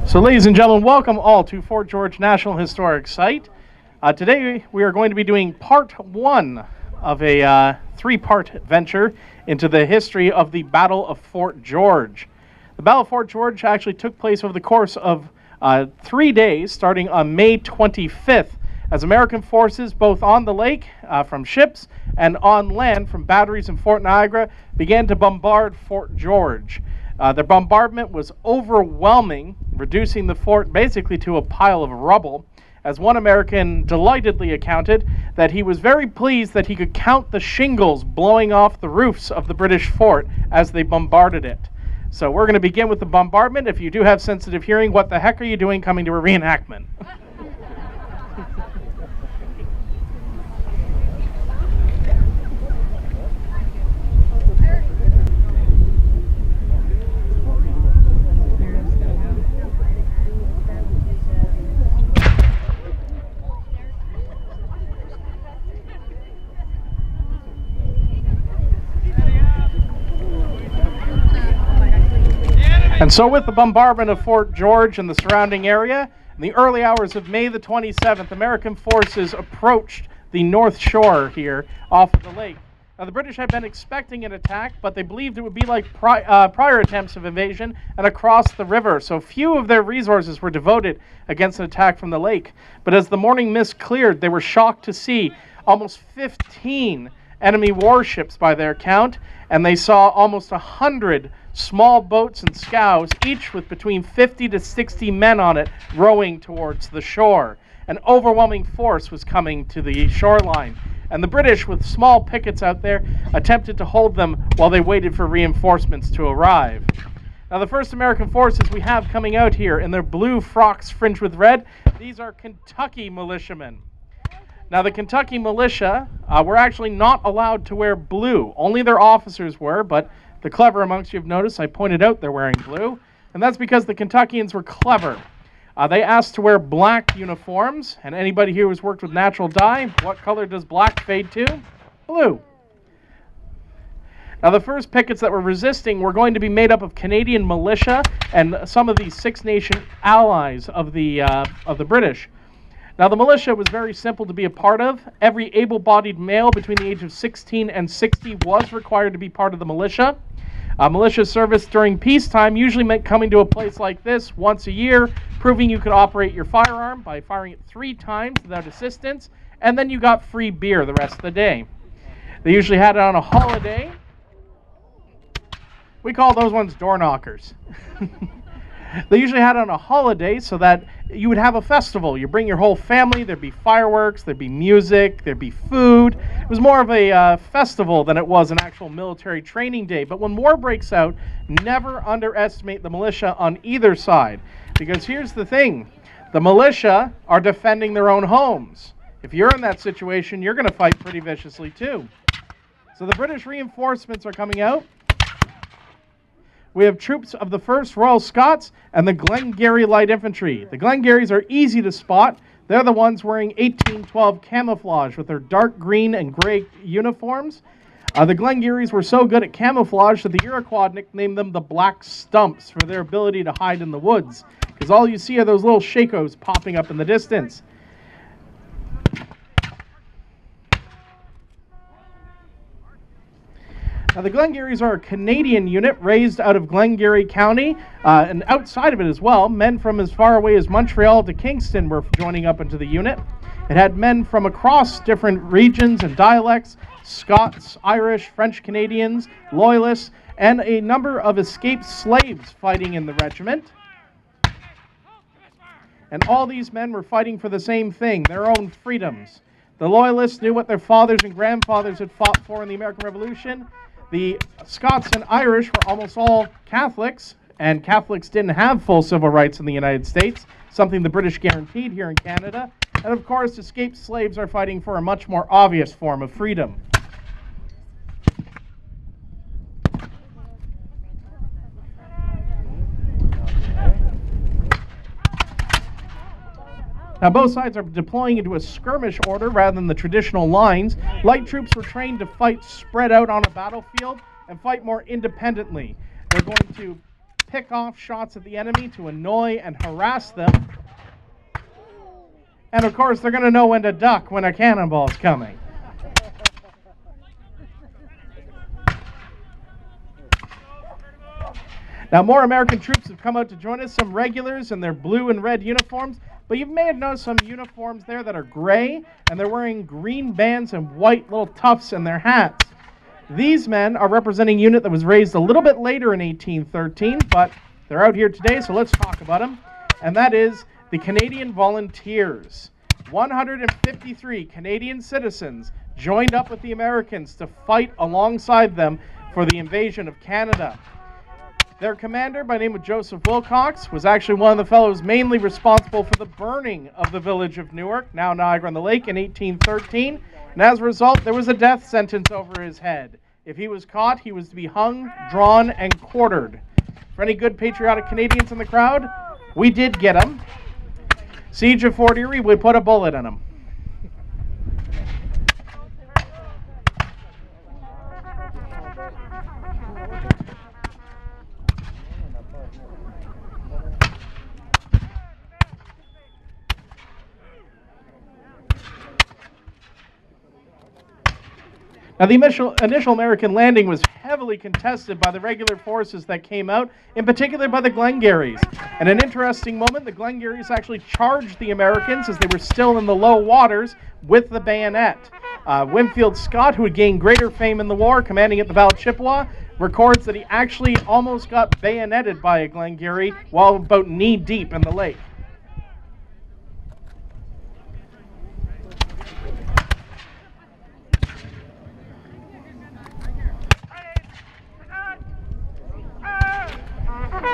So ladies and gentlemen, welcome all to Fort George National Historic Site. Today we are going to be doing part one of a three-part venture into the history of the Battle of Fort George. The Battle of Fort George actually took place over the course of 3 days, starting on May 25th, as American forces, both on the lake from ships and on land from batteries in Fort Niagara, began to bombard Fort George. The bombardment was overwhelming, reducing the fort basically to a pile of rubble, as one American delightedly accounted that he was very pleased that he could count the shingles blowing off the roofs of the British fort as they bombarded it. So we're going to begin with the bombardment. If you do have sensitive hearing, what the heck are you doing coming to a reenactment? And so with the bombardment of Fort George and the surrounding area, in the early hours of May the 27th, American forces approached the north shore here off of the lake. Now the British had been expecting an attack, but they believed it would be like prior attempts of invasion and across the river, so few of their resources were devoted against an attack from the lake. But as the morning mist cleared, they were shocked to see almost 15 enemy warships by their count, and they saw almost 100 small boats and scows, each with between 50 to 60 men on it, rowing towards the shore. An overwhelming force was coming to the shoreline, and the British, with small pickets out there, attempted to hold them while they waited for reinforcements to arrive. Now, the first American forces we have coming out here in their blue frocks fringed with red, these are Kentucky militiamen. Now, the Kentucky militia were actually not allowed to wear blue. Only their officers were, but the clever amongst you have noticed I pointed out they're wearing blue, and that's because the Kentuckians were clever. They asked to wear black uniforms, and anybody here who's worked with natural dye, what color does black fade to? Blue. Now, the first pickets that were resisting were going to be made up of Canadian militia and some of the Six Nation allies of the British. Now, the militia was very simple to be a part of. Every able-bodied male between the age of 16 and 60 was required to be part of the militia. Militia service during peacetime usually meant coming to a place like this once a year, proving you could operate your firearm by firing it 3 times without assistance, and then you got free beer the rest of the day. They usually had it on a holiday. We call those ones door knockers. They usually had it on a holiday so that you would have a festival. You bring your whole family, there'd be fireworks, there'd be music, there'd be food. It was more of a festival than it was an actual military training day. But when war breaks out, never underestimate the militia on either side. Because here's the thing, the militia are defending their own homes. If you're in that situation, you're going to fight pretty viciously too. So the British reinforcements are coming out. We have troops of the 1st Royal Scots and the Glengarry Light Infantry. The Glengarrys are easy to spot. They're the ones wearing 1812 camouflage with their dark green and gray uniforms. The Glengarrys were so good at camouflage that the Iroquois nicknamed them the Black Stumps for their ability to hide in the woods, because all you see are those little shakos popping up in the distance. Now, the Glengarrys are a Canadian unit raised out of Glengarry County, and outside of it as well. Men from as far away as Montreal to Kingston were joining up into the unit. It had men from across different regions and dialects, Scots, Irish, French Canadians, Loyalists, and a number of escaped slaves fighting in the regiment. And all these men were fighting for the same thing, their own freedoms. The Loyalists knew what their fathers and grandfathers had fought for in the American Revolution. The Scots and Irish were almost all Catholics, and Catholics didn't have full civil rights in the United States, something the British guaranteed here in Canada. And of course, escaped slaves are fighting for a much more obvious form of freedom. Now, both sides are deploying into a skirmish order rather than the traditional lines. Light troops were trained to fight spread out on a battlefield and fight more independently. They're going to pick off shots at the enemy to annoy and harass them. And of course, they're going to know when to duck when a cannonball's coming. Now, more American troops have come out to join us, some regulars in their blue and red uniforms, but you may have noticed some uniforms there that are gray, and they're wearing green bands and white little tufts in their hats. These men are representing a unit that was raised a little bit later in 1813, but they're out here today, so let's talk about them. And that is the Canadian Volunteers. 153 Canadian citizens joined up with the Americans to fight alongside them for the invasion of Canada. Their commander, by the name of Joseph Wilcox, was actually one of the fellows mainly responsible for the burning of the village of Newark, now Niagara-on-the-Lake, in 1813. And as a result, there was a death sentence over his head. If he was caught, he was to be hung, drawn, and quartered. For any good patriotic Canadians in the crowd, we did get him. Siege of Fort Erie, we put a bullet in him. Now, the initial American landing was heavily contested by the regular forces that came out, in particular by the Glengarrys. And an interesting moment, the Glengarrys actually charged the Americans as they were still in the low waters with the bayonet. Winfield Scott, who had gained greater fame in the war, commanding at the Battle of Chippewa, records that he actually almost got bayoneted by a Glengarry while about knee-deep in the lake.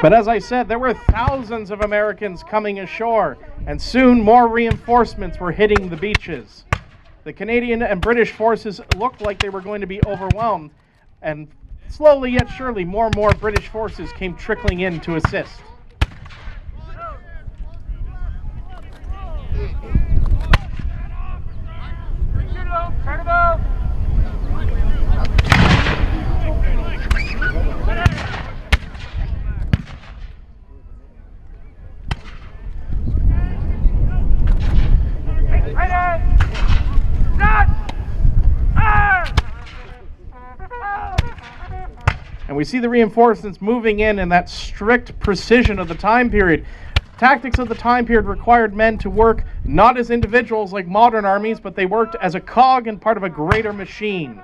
But as I said, there were thousands of Americans coming ashore, and soon more reinforcements were hitting the beaches. The Canadian and British forces looked like they were going to be overwhelmed, and slowly yet surely more and more British forces came trickling in to assist. And we see the reinforcements moving in that strict precision of the time period. Tactics of the time period required men to work not as individuals like modern armies, but they worked as a cog and part of a greater machine.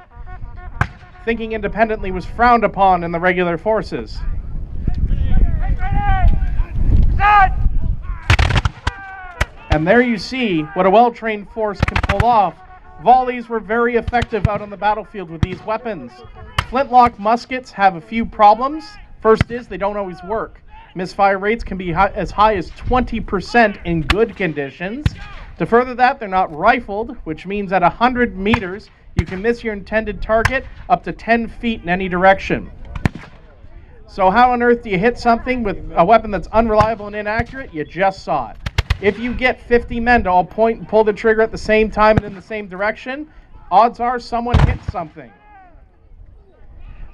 Thinking independently was frowned upon in the regular forces. And there you see what a well-trained force can pull off. Volleys were very effective out on the battlefield with these weapons. Flintlock muskets have a few problems. First is they don't always work. Misfire rates can be as high as 20% in good conditions. To further that, they're not rifled, which means at 100 meters, you can miss your intended target up to 10 feet in any direction. So how on earth do you hit something with a weapon that's unreliable and inaccurate? You just saw it. If you get 50 men to all point and pull the trigger at the same time and in the same direction, odds are someone hit something.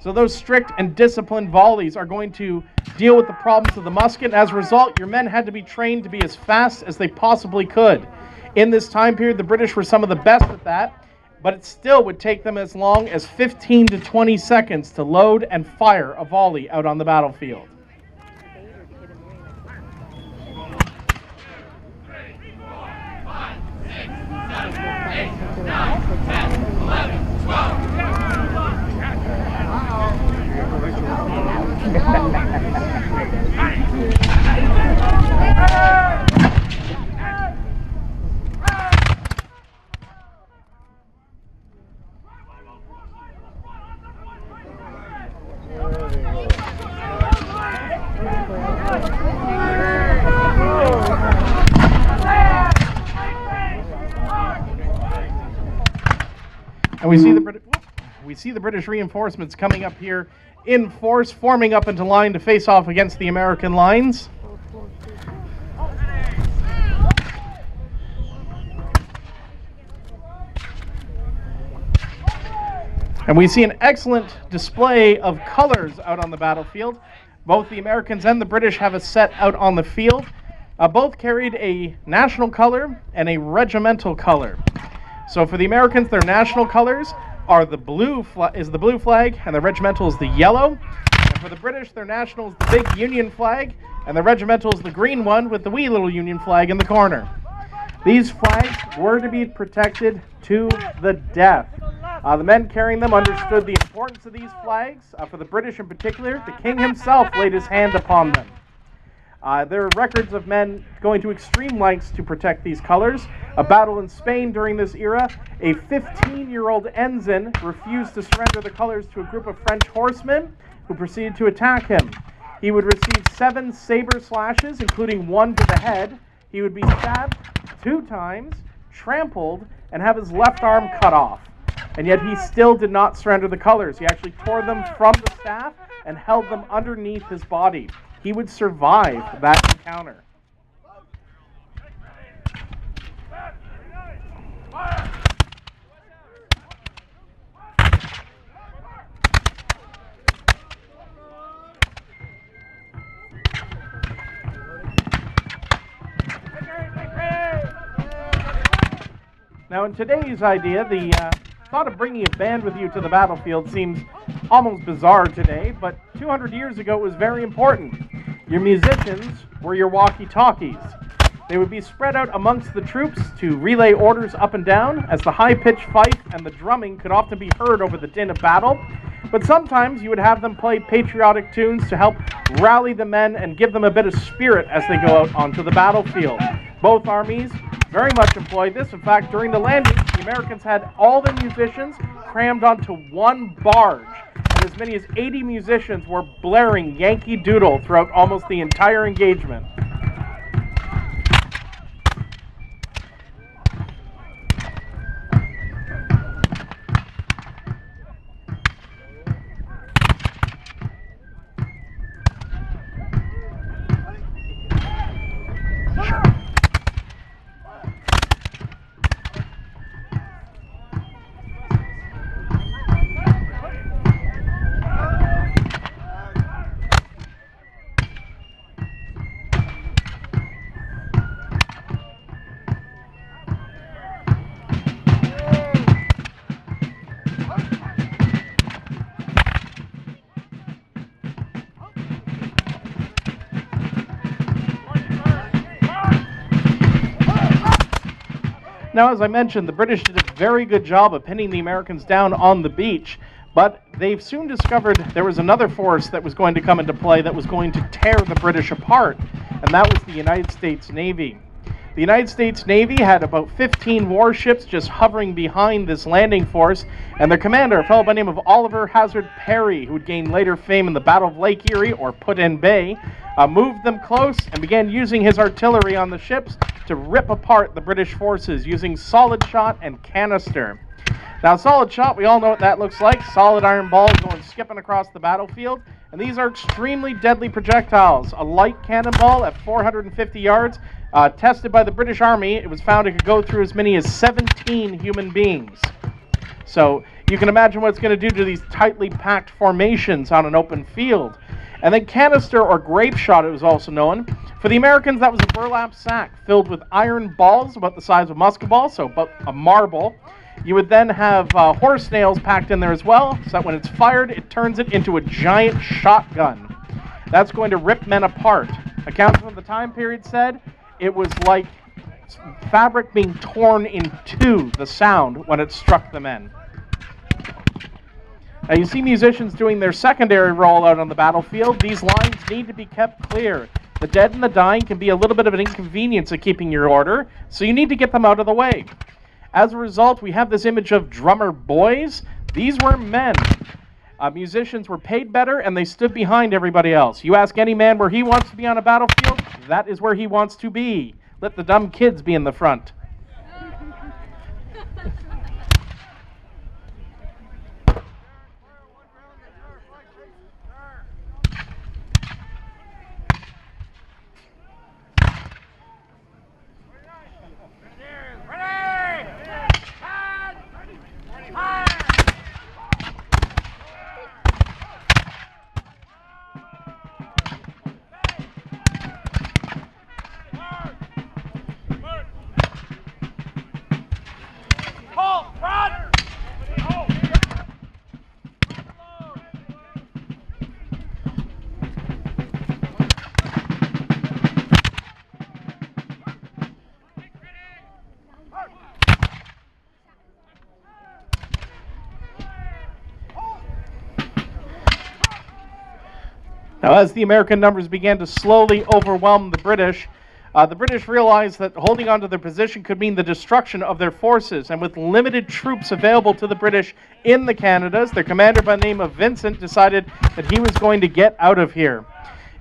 So those strict and disciplined volleys are going to deal with the problems of the musket. And as a result, your men had to be trained to be as fast as they possibly could. In this time period, the British were some of the best at that, but it still would take them as long as 15 to 20 seconds to load and fire a volley out on the battlefield. And we see the British reinforcements coming up here in force, forming up into line to face off against the American lines. And we see an excellent display of colors out on the battlefield. Both the Americans and the British have a set out on the field. Both carried a national color and a regimental color. So for the Americans, their national colors are the blue flag, and the regimental is the yellow. And for the British, their national is the big Union flag, and the regimental is the green one with the wee little Union flag in the corner. These flags were to be protected to the death. The men carrying them understood the importance of these flags. For the British in particular, the king himself laid his hand upon them. There are records of men going to extreme lengths to protect these colors. A battle in Spain during this era, a 15-year-old ensign refused to surrender the colors to a group of French horsemen who proceeded to attack him. He would receive 7 saber slashes, including 1 to the head. He would be stabbed 2 times, trampled, and have his left arm cut off. And yet he still did not surrender the colors. He actually tore them from the staff and held them underneath his body. He would survive that encounter. Now, in today's idea, the thought of bringing a band with you to the battlefield seems almost bizarre today, but 200 years ago it was very important. Your musicians were your walkie-talkies. They would be spread out amongst the troops to relay orders up and down, as the high-pitched fife and the drumming could often be heard over the din of battle. But sometimes you would have them play patriotic tunes to help rally the men and give them a bit of spirit as they go out onto the battlefield. Both armies very much employed this. In fact, during the landing, the Americans had all the musicians crammed onto one barge, and as many as 80 musicians were blaring Yankee Doodle throughout almost the entire engagement. Now, as I mentioned, the British did a very good job of pinning the Americans down on the beach, but they soon discovered there was another force that was going to come into play that was going to tear the British apart, and that was the United States Navy. The United States Navy had about 15 warships just hovering behind this landing force, and their commander, a fellow by the name of Oliver Hazard Perry, who would gain later fame in the Battle of Lake Erie, or Put-in Bay, moved them close and began using his artillery on the ships to rip apart the British forces using solid shot and canister. Now, solid shot, we all know what that looks like. Solid iron balls going skipping across the battlefield. And these are extremely deadly projectiles. A light cannonball at 450 yards, tested by the British Army, it was found it could go through as many as 17 human beings. So you can imagine what it's going to do to these tightly packed formations on an open field. And then canister, or grape shot, it was also known. For the Americans, that was a burlap sack filled with iron balls about the size of a musket ball, so about a marble. You would then have horse nails packed in there as well, so that when it's fired, it turns it into a giant shotgun. That's going to rip men apart. Accounts from the time period said it was like fabric being torn in two, the sound, when it struck the men. Now, you see musicians doing their secondary role out on the battlefield. These lines need to be kept clear. The dead and the dying can be a little bit of an inconvenience of keeping your order, so you need to get them out of the way. As a result, we have this image of drummer boys. These were men. Musicians were paid better, and they stood behind everybody else. You ask any man where he wants to be on a battlefield, that is where he wants to be. Let the dumb kids be in the front. Now, as the American numbers began to slowly overwhelm the British realized that holding on to their position could mean the destruction of their forces, and with limited troops available to the British in the Canadas, their commander by the name of Vincent decided that he was going to get out of here.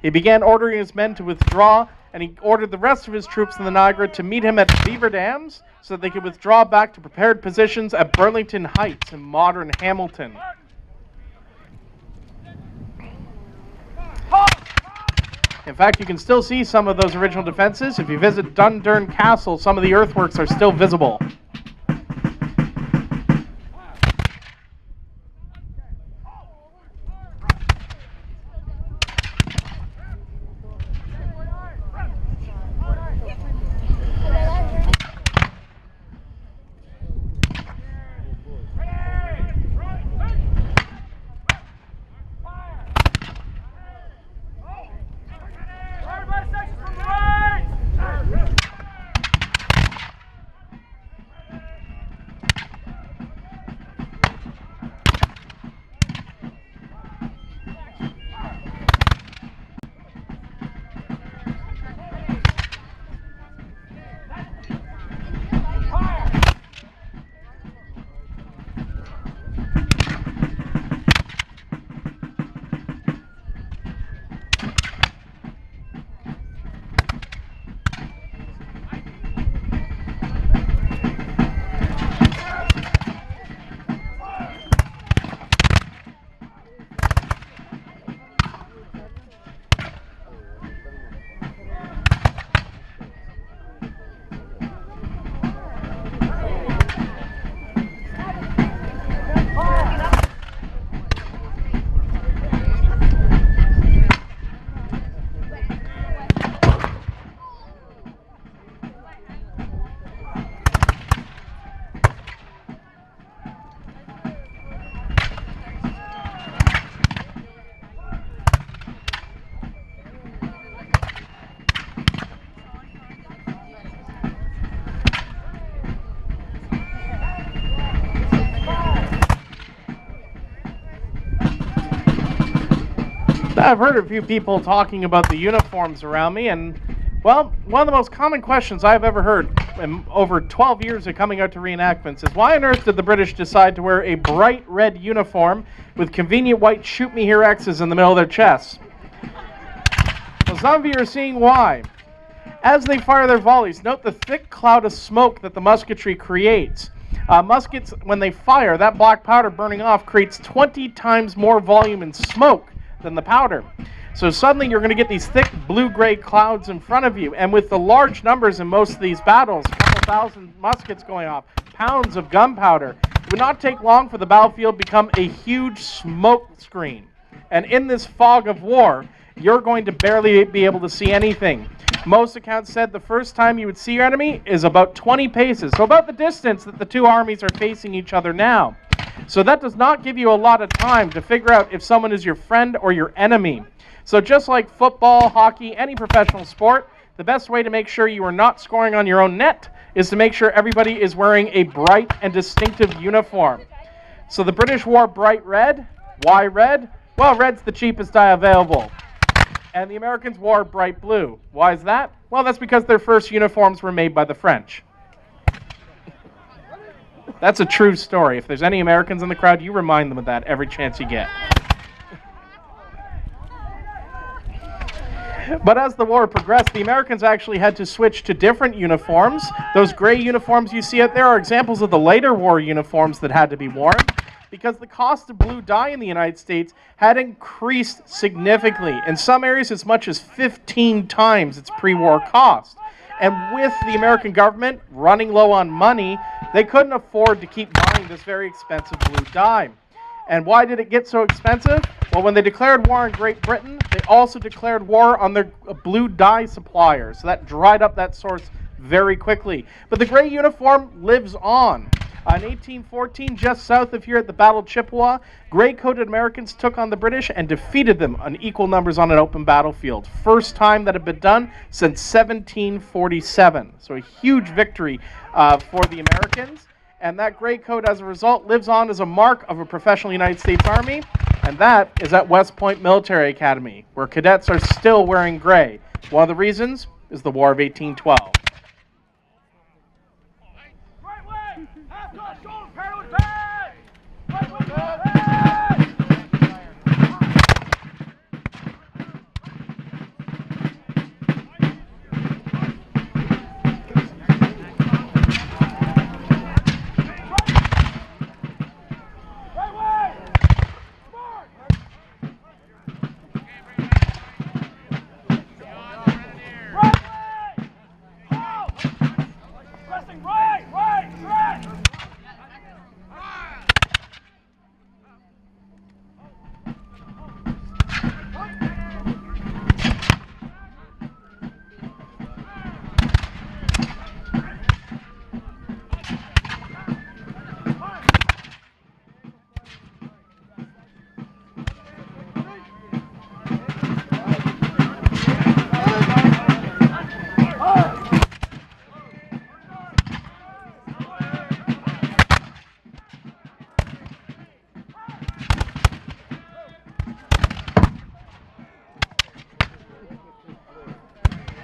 He began ordering his men to withdraw, and he ordered the rest of his troops in the Niagara to meet him at Beaver Dams so that they could withdraw back to prepared positions at Burlington Heights in modern Hamilton. In fact, you can still see some of those original defenses. If you visit Dundurn Castle, some of the earthworks are still visible. I've heard a few people talking about the uniforms around me, and, well, one of the most common questions I've ever heard in over 12 years of coming out to reenactments is, why on earth did the British decide to wear a bright red uniform with convenient white shoot-me-here X's in the middle of their chests? Well, some of you are seeing why. As they fire their volleys, note the thick cloud of smoke that the musketry creates. Muskets, when they fire, that black powder burning off creates 20 times more volume and smoke than the powder. So suddenly you're going to get these thick blue-gray clouds in front of you, and with the large numbers in most of these battles, a couple thousand muskets going off, pounds of gunpowder, it would not take long for the battlefield to become a huge smoke screen. And in this fog of war, you're going to barely be able to see anything. Most accounts said the first time you would see your enemy is about 20 paces, so about the distance that the two armies are facing each other now. So that does not give you a lot of time to figure out if someone is your friend or your enemy. So just like football, hockey, any professional sport, the best way to make sure you are not scoring on your own net is to make sure everybody is wearing a bright and distinctive uniform. So the British wore bright red. Why red? Well, red's the cheapest dye available. And the Americans wore bright blue. Why is that? Well, that's because their first uniforms were made by the French. That's a true story. If there's any Americans in the crowd, you remind them of that every chance you get. But as the war progressed, the Americans actually had to switch to different uniforms. Those gray uniforms you see out there are examples of the later war uniforms that had to be worn, because the cost of blue dye in the United States had increased significantly. In some areas, as much as 15 times its pre-war cost. And with the American government running low on money, they couldn't afford to keep buying this very expensive blue dye. And why did it get so expensive? Well, when they declared war on Great Britain, they also declared war on their blue dye suppliers. So that dried up that source very quickly. But the gray uniform lives on. In 1814, just south of here at the Battle of Chippewa, gray-coated Americans took on the British and defeated them on equal numbers on an open battlefield. First time that had been done since 1747. So a huge victory for the Americans. And that gray coat, as a result, lives on as a mark of a professional United States Army. And that is at West Point Military Academy, where cadets are still wearing gray. One of the reasons is the War of 1812.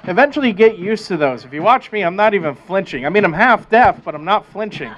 Eventually you get used to those. If you watch me, I'm not even flinching. I mean, I'm half deaf, but I'm not flinching.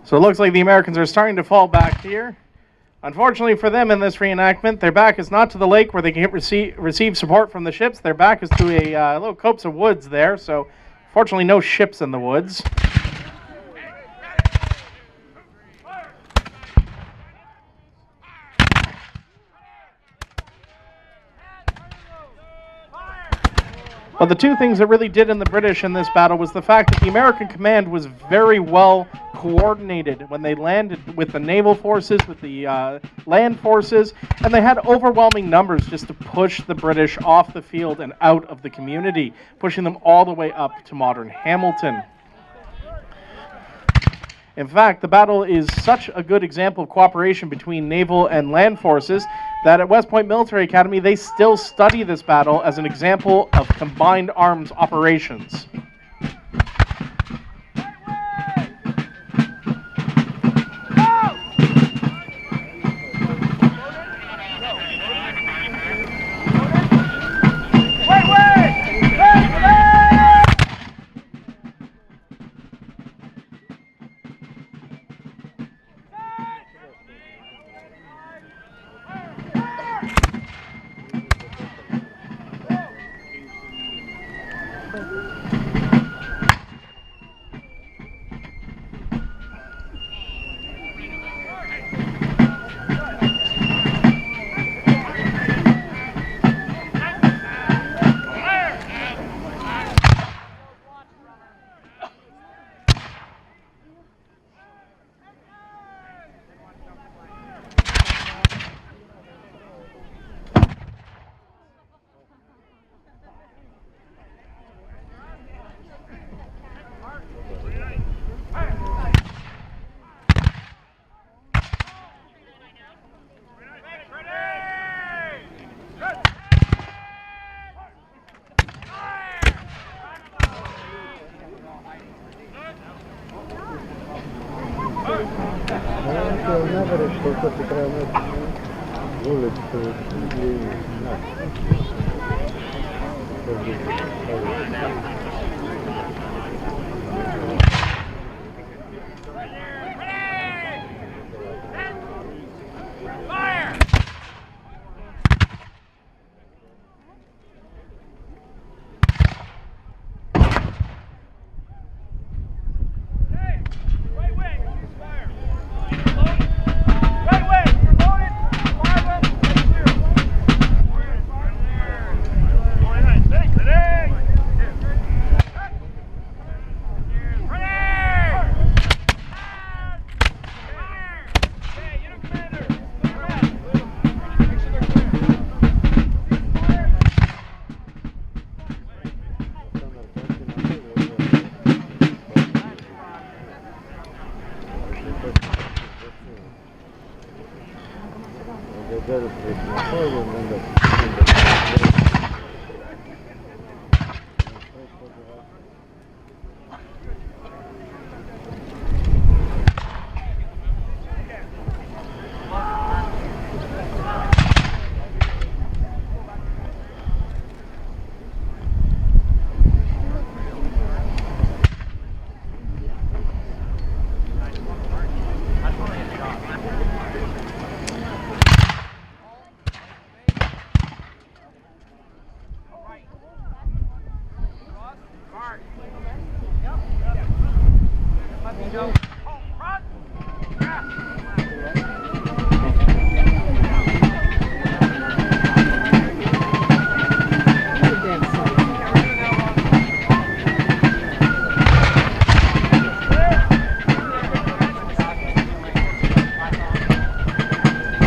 So it looks like the Americans are starting to fall back here. Unfortunately for them in this reenactment, their back is not to the lake where they can receive support from the ships. Their back is to a little copse of woods there, so fortunately no ships in the woods. But the two things that really did in the British in this battle was the fact that the American command was very well coordinated when they landed with the naval forces, with the land forces, and they had overwhelming numbers just to push the British off the field and out of the community, pushing them all the way up to modern Hamilton. In fact, the battle is such a good example of cooperation between naval and land forces that at West Point Military Academy, they still study this battle as an example of combined arms operations.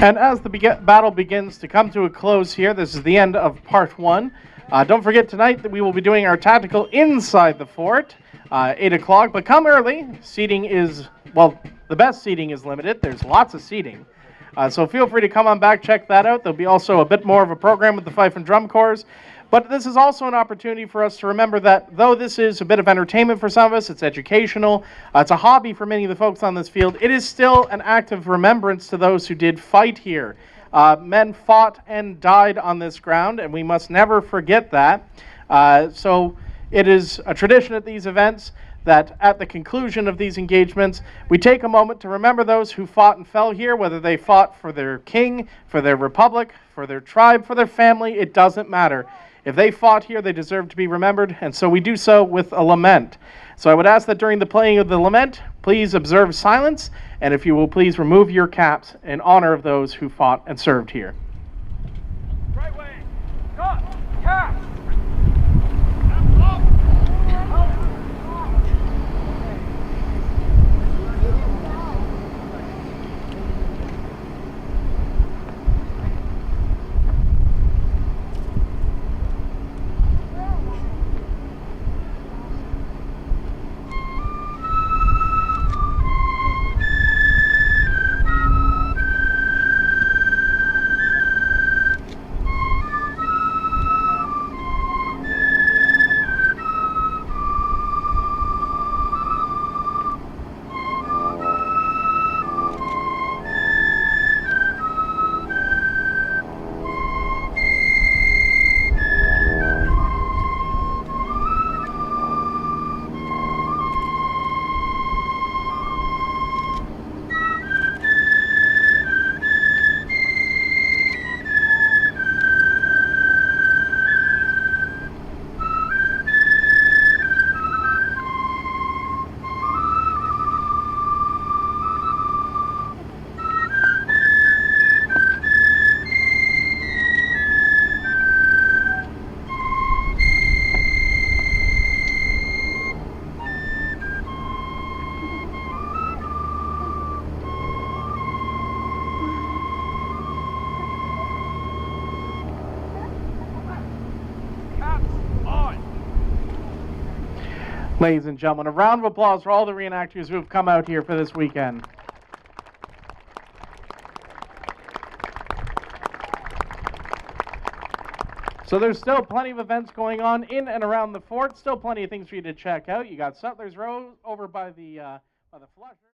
And as the battle begins to come to a close here, this is the end of part 1. Don't forget tonight that we will be doing our tactical inside the fort, 8 o'clock. But come early. Seating is, well, the best seating is limited. There's lots of seating. So feel free to come on back, check that out. There'll be also a bit more of a program with the fife and drum corps. But this is also an opportunity for us to remember that though this is a bit of entertainment for some of us, it's educational, it's a hobby for many of the folks on this field, it is still an act of remembrance to those who did fight here. Men fought and died on this ground, and we must never forget that. So it is a tradition at these events that at the conclusion of these engagements, we take a moment to remember those who fought and fell here, whether they fought for their king, for their republic, for their tribe, for their family, it doesn't matter. If they fought here, they deserve to be remembered, and so we do so with a lament. So I would ask that during the playing of the lament, please observe silence, and if you will please remove your caps in honor of those who fought and served here. Right way. Cut. Cap. Ladies and gentlemen, a round of applause for all the reenactors who have come out here for this weekend. So there's still plenty of events going on in and around the fort, still plenty of things for you to check out. You got Settlers Row over by the flusher.